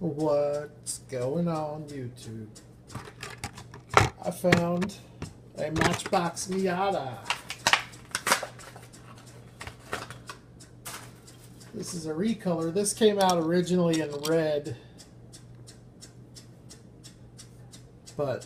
What's going on YouTube? I found a Matchbox Miata. This is a recolor. This came out originally in red, but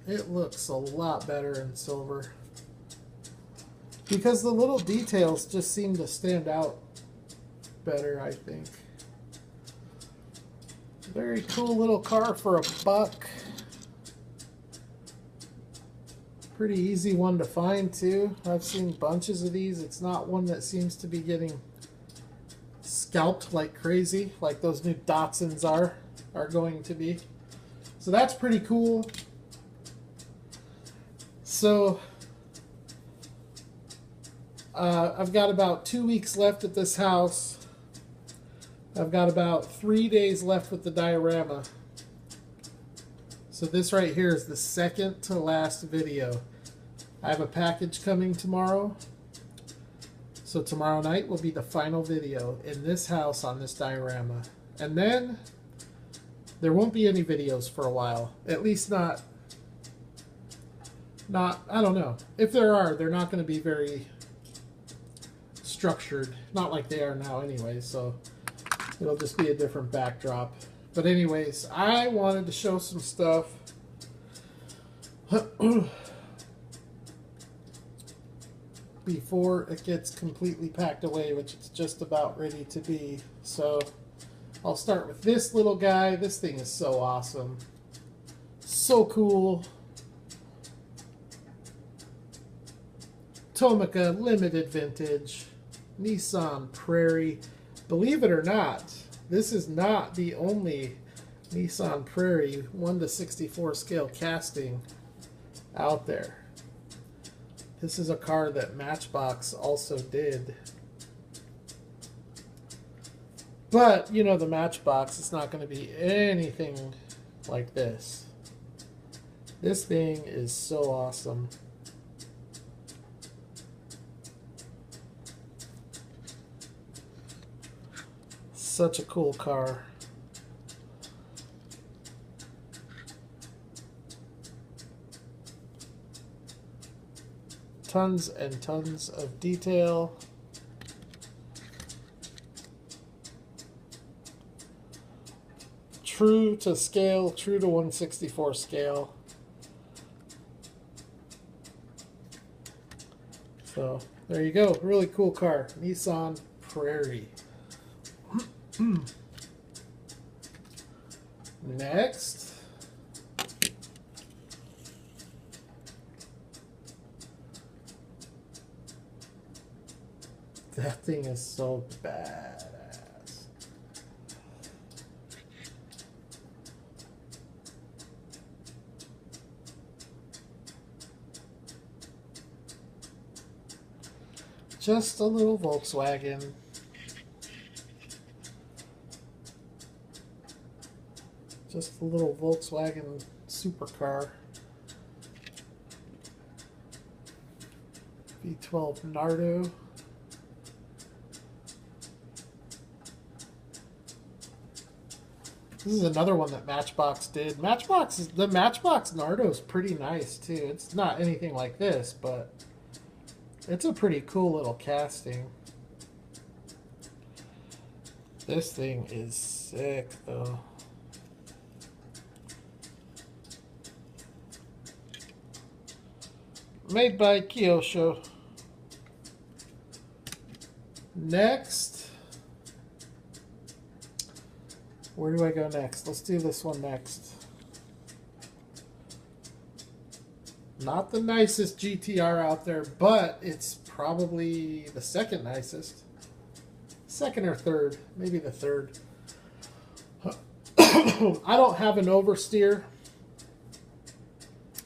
it looks a lot better in silver because the little details just seem to stand out better, I think. Very cool little car for $1. Pretty easy one to find too. I've seen bunches of these. It's not one that seems to be getting scalped like crazy, like those new Datsuns are going to be. So that's pretty cool. So I've got about 2 weeks left at this house. I've got about 3 days left with the diorama. So this right here is the second to last video. I have a package coming tomorrow. So tomorrow night will be the final video in this house on this diorama. And then there won't be any videos for a while. At least not, I don't know. If there are, they're not going to be very structured. Not like they are now anyway, so it'll just be a different backdrop. But anyways, I wanted to show some stuff. Before it gets completely packed away, which it's just about ready to be. So I'll start with this little guy. This thing is so awesome. So cool. Tomica limited vintage. Nissan Prairie. Believe it or not, this is not the only Nissan Prairie 1:64 scale casting out there. This is a car that Matchbox also did. But, you know, the Matchbox is not going to be anything like this. This thing is so awesome. Such a cool car. Tons and tons of detail. True to scale, true to 1/64 scale. So there you go. Really cool car. Nissan Prairie. Next, that thing is so badass. Just a little Volkswagen. Just a little Volkswagen supercar. V12 Nardo. This is another one that Matchbox did. The Matchbox Nardo is pretty nice too. It's not anything like this, but it's a pretty cool little casting. This thing is sick though. Made by Kyosho. Next. Where do I go next? Let's do this one next. Not the nicest GTR out there, but it's probably the second nicest. Second or third. Maybe the third. I don't have an oversteer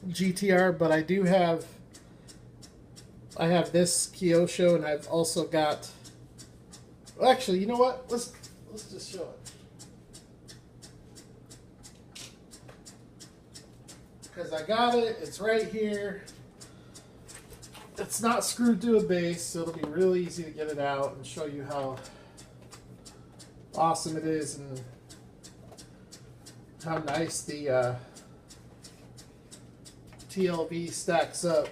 GTR, but I do have... I have this Kyosho, and I've also got... Well, actually, you know what? Let's just show it. Because I got it. It's right here. It's not screwed to a base, so it'll be really easy to get it out and show you how awesome it is. And how nice the TLV stacks up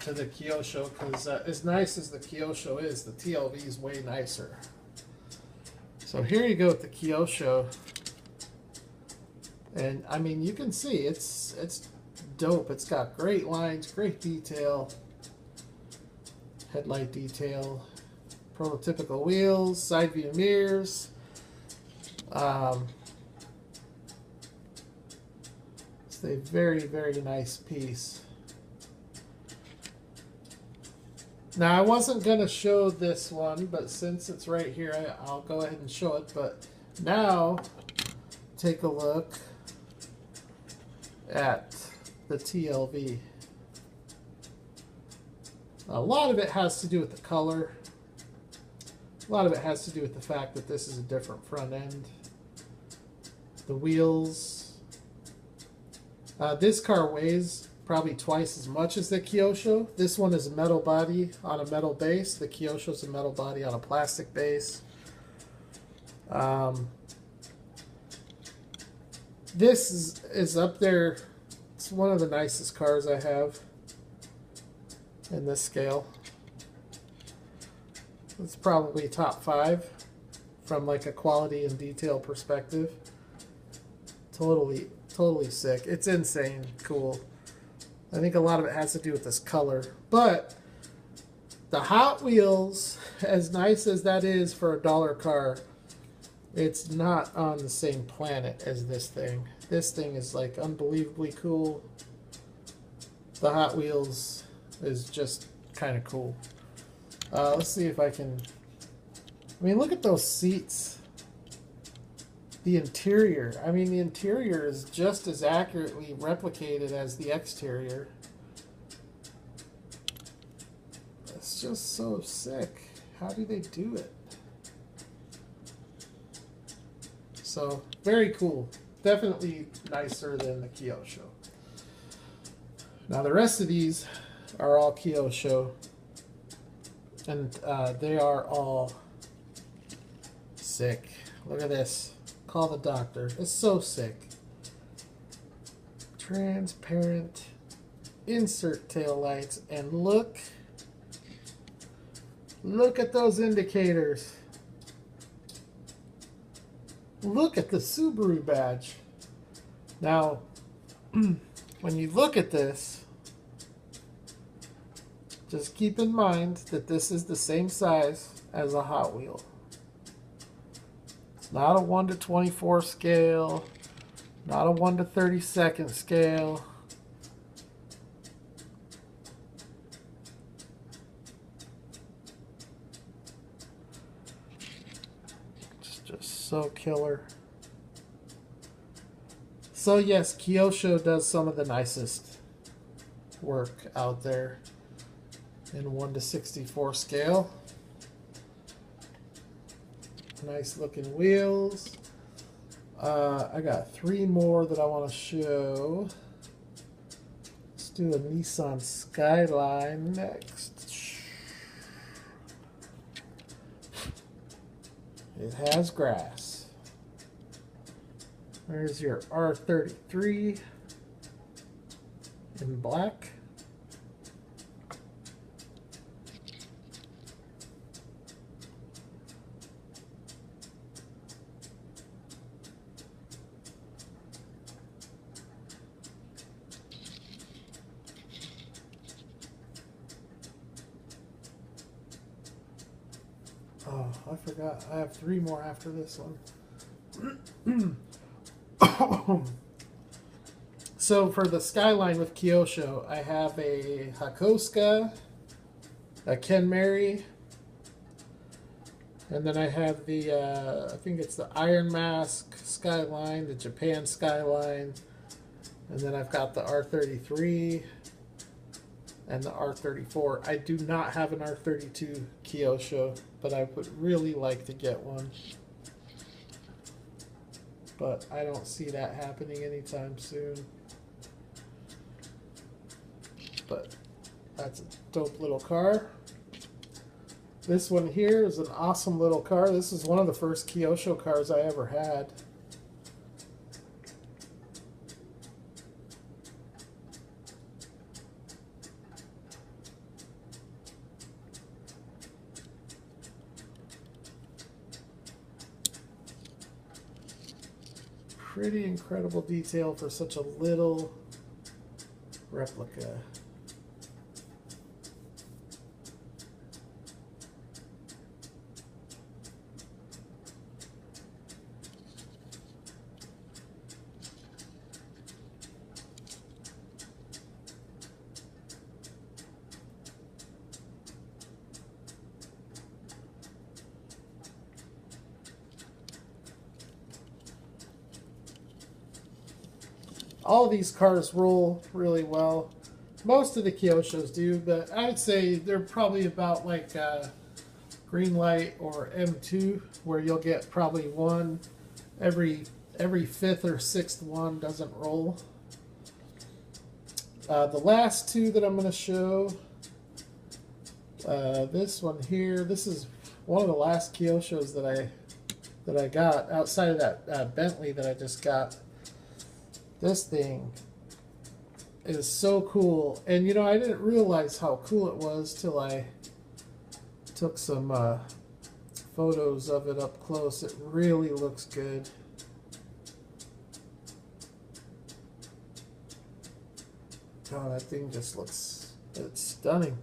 to the Kyosho, because as nice as the Kyosho is, the TLV is way nicer. So here you go with the Kyosho, and I mean, you can see it's dope. It's got great lines, great detail, headlight detail, prototypical wheels, side view mirrors. It's a very, very nice piece. Now, I wasn't going to show this one, but since it's right here, I'll go ahead and show it. But now, take a look at the TLV. A lot of it has to do with the color. A lot of it has to do with the fact that this is a different front end. The wheels. This car weighs probably twice as much as the Kyosho. This one is a metal body on a metal base. The Kyosho is a metal body on a plastic base. This is up there. It's one of the nicest cars I have in this scale. It's probably top 5 from like a quality and detail perspective. Totally sick. It's insane cool. I think a lot of it has to do with this color. But the Hot Wheels, as nice as that is for a dollar car, it's not on the same planet as this thing. This thing is like unbelievably cool. The Hot Wheels is just kind of cool. Let's see if I can... I mean, look at those seats. The interior. I mean, the interior is just as accurately replicated as the exterior. It's just so sick. How do they do it? So, very cool. Definitely nicer than the Kyosho. Now, the rest of these are all Kyosho. And they are all sick. Look at this. Call the doctor. It's so sick. Transparent insert tail lights, and look at those indicators. Look at the Subaru badge. Now, when you look at this, just keep in mind that this is the same size as a Hot Wheel. Not a 1 to 24 scale, not a 1 to 32nd scale. It's just so killer. So yes, Kyosho does some of the nicest work out there in 1 to 64 scale. Nice looking wheels. I got 3 more that I want to show. Let's do a Nissan Skyline next. It has grass. There's your R33 in black. Oh, I forgot. I have 3 more after this one. So for the Skyline with Kyosho, I have a Hakosuka, a Kenmari, and then I have the, I think it's the Iron Mask Skyline, the Japan Skyline, and then I've got the R33 and the R34. I do not have an R32 Kyosho, but I would really like to get one. But I don't see that happening anytime soon. But that's a dope little car. This one here is an awesome little car. This is one of the first Kyosho cars I ever had. Pretty incredible detail for such a little replica. All of these cars roll really well. Most of the Kyoshos do, but I'd say they're probably about like Greenlight or M2, where you'll get probably one every fifth or sixth one doesn't roll. The last two that I'm going to show, this one here, this is one of the last Kyoshos that I got outside of that Bentley that I just got. This thing is so cool, and you know, I didn't realize how cool it was till I took some photos of it up close. It really looks good. Oh, that thing just looks, it's stunning.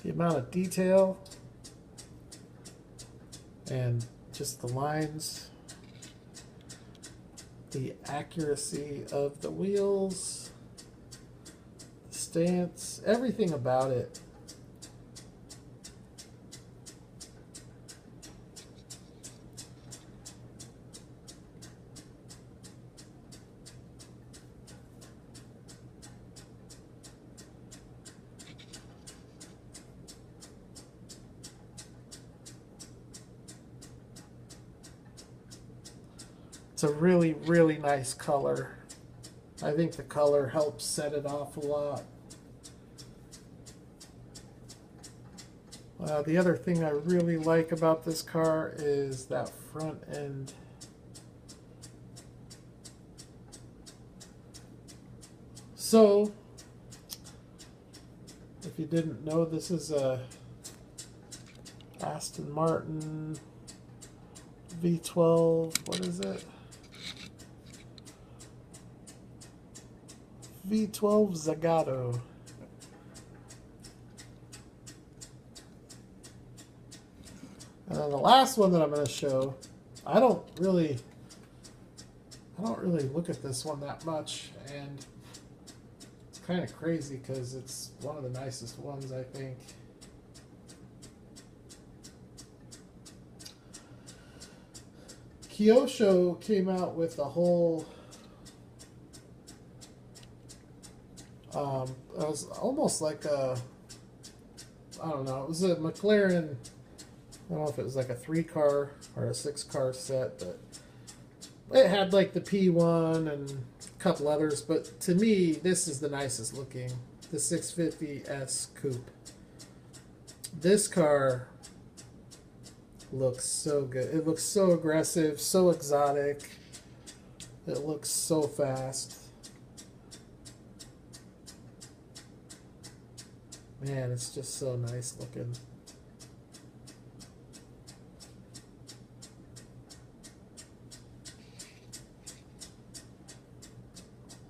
The amount of detail and just the lines. The accuracy of the wheels, the stance, everything about it. It's a really, really nice color. I think the color helps set it off a lot. The other thing I really like about this car is that front end. So, if you didn't know, this is a Aston Martin V12, what is it? V12 Zagato. And then the last one that I'm going to show, I don't really look at this one that much, and it's kind of crazy because it's one of the nicest ones, I think. Kyosho came out with a whole it was almost like a, I don't know, it was a McLaren, I don't know if it was like a 3-car or a 6-car set, but it had like the P1 and a couple others, but to me, this is the nicest looking, the 650S Coupe. This car looks so good. It looks so aggressive, so exotic. It looks so fast. Man, it's just so nice looking.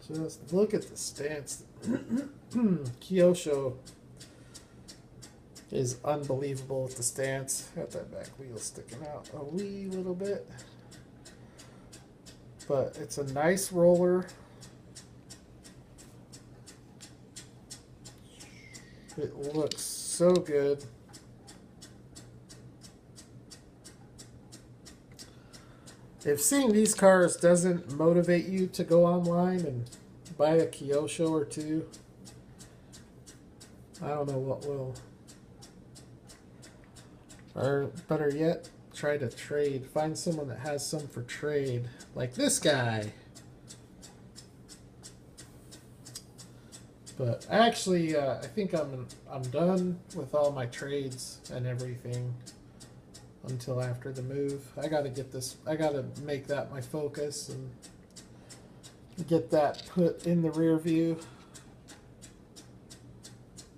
Just look at the stance. Kyosho is unbelievable with the stance. Got that back wheel sticking out a wee little bit. But it's a nice roller. It looks so good. If seeing these cars doesn't motivate you to go online and buy a Kyosho or two, I don't know what will. Or better yet, try to trade. Find someone that has some for trade. Like this guy. But actually, I think I'm done with all my trades and everything until after the move. I gotta get this. I gotta make that my focus and get that put in the rear view.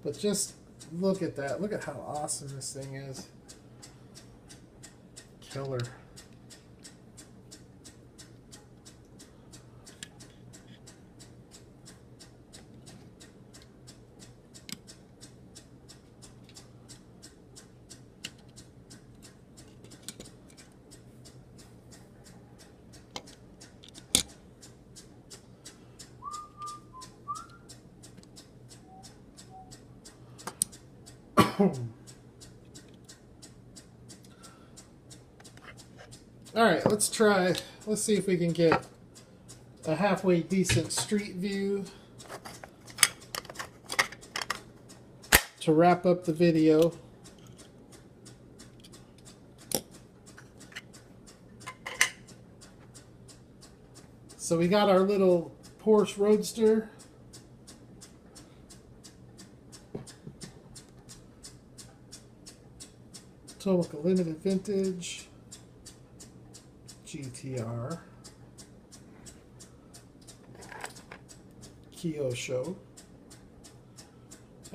But just look at that. Look at how awesome this thing is. Killer. Alright, let's see if we can get a halfway decent street view to wrap up the video. So we got our little Porsche Roadster. Tomica Limited Vintage. GTR. Kyosho.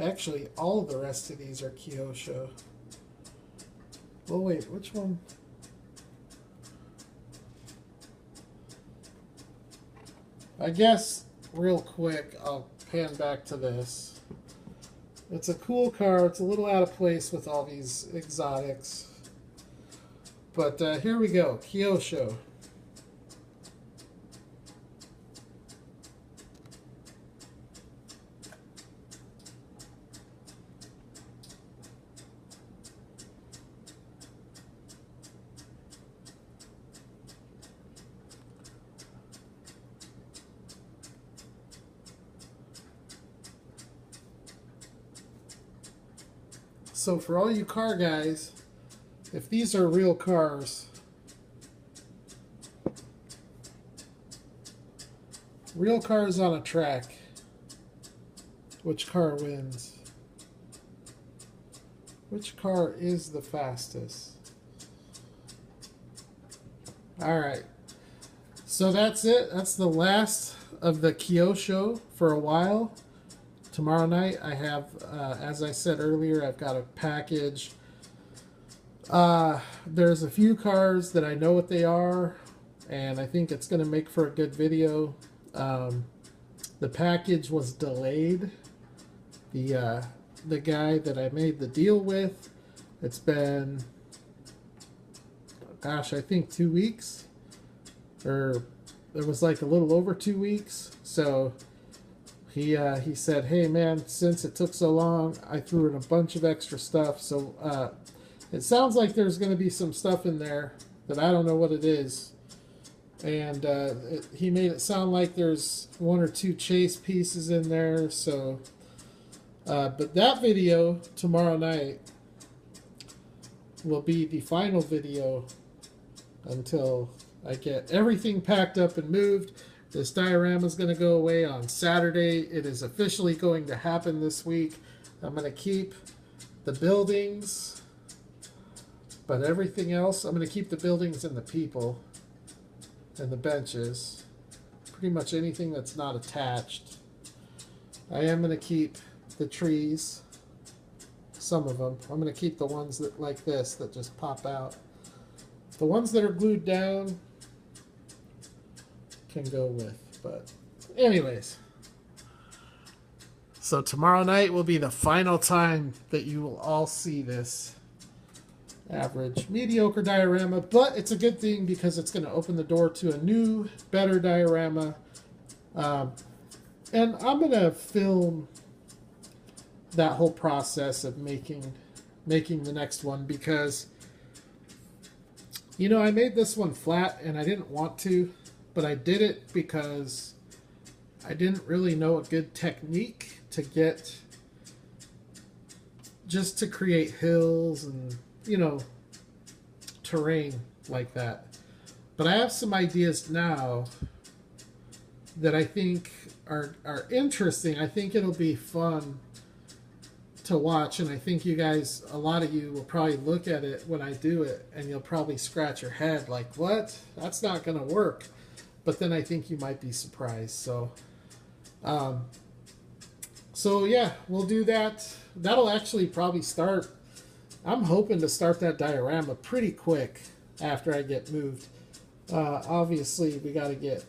Actually, all of the rest of these are Kyosho. Oh wait, which one? I guess real quick I'll pan back to this. It's a cool car. It's a little out of place with all these exotics. But here we go, Kyosho. So for all you car guys, if these are real cars, real cars on a track, which car wins? Which car is the fastest? Alright, so that's it. That's the last of the Kyosho for a while. Tomorrow night I have, as I said earlier, I've got a package. There's a few cars that I know what they are, and I think it's going to make for a good video. The package was delayed. The guy that I made the deal with, it's been, gosh, I think 2 weeks, or it was like a little over 2 weeks. So he said, hey man, since it took so long, I threw in a bunch of extra stuff. So it sounds like there's going to be some stuff in there that I don't know what it is. And he made it sound like there's 1 or 2 chase pieces in there. So, but that video tomorrow night will be the final video until I get everything packed up and moved. This diorama is going to go away on Saturday. It is officially going to happen this week. I'm going to keep the buildings, but everything else, I'm going to keep the buildings and the people and the benches. Pretty much anything that's not attached. I am going to keep the trees, some of them. I'm going to keep the ones that like this that just pop out. The ones that are glued down can go with, but anyways, so tomorrow night will be the final time that you will all see this average mediocre diorama, but it's a good thing because it's going to open the door to a new, better diorama. And I'm going to film that whole process of making the next one, because you know, I made this one flat and I didn't want to, but I did it because I didn't really know a good technique to get, just to create hills and, you know, terrain like that. But I have some ideas now that I think are interesting. I think it'll be fun to watch, and I think you guys, a lot of you will probably look at it when I do it, and you'll probably scratch your head like, what? That's not going to work. But then I think you might be surprised. So yeah, we'll do that. That'll actually probably start, I'm hoping to start that diorama pretty quick after I get moved. Obviously, we got to get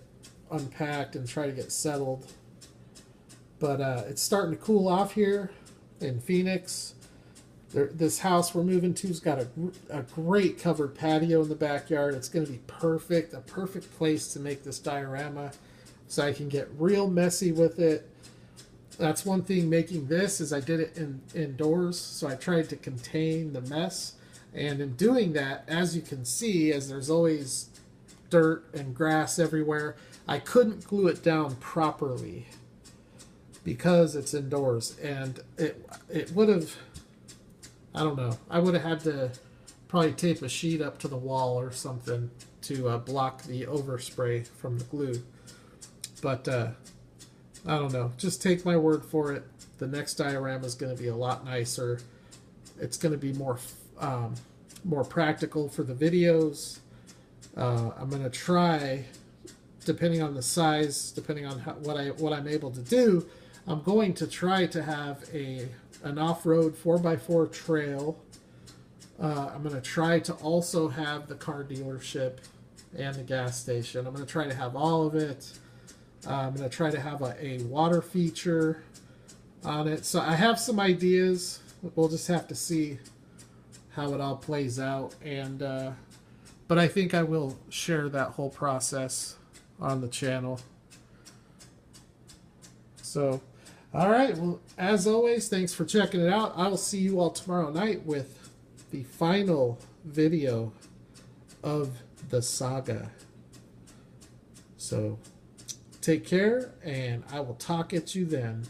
unpacked and try to get settled. But it's starting to cool off here in Phoenix. This house we're moving to's got a great covered patio in the backyard. It's going to be perfect, a perfect place to make this diorama, so I can get real messy with it. That's one thing making this, is I did it indoors, so I tried to contain the mess. And in doing that, as you can see, as there's always dirt and grass everywhere, I couldn't glue it down properly because it's indoors, and it would have, I don't know, I would have had to probably tape a sheet up to the wall or something to block the overspray from the glue. But I don't know, just take my word for it. The next diorama is going to be a lot nicer. It's going to be more practical for the videos. I'm going to try, depending on the size, depending on what I'm able to do, I'm going to try to have an off-road 4x4 trail. I'm going to try to also have the car dealership and the gas station. I'm going to try to have all of it. I'm going to try to have a water feature on it. So I have some ideas. We'll just have to see how it all plays out. But I think I will share that whole process on the channel. So, all right. Well, as always, thanks for checking it out. I will see you all tomorrow night with the final video of the saga. So, take care, and I will talk at you then.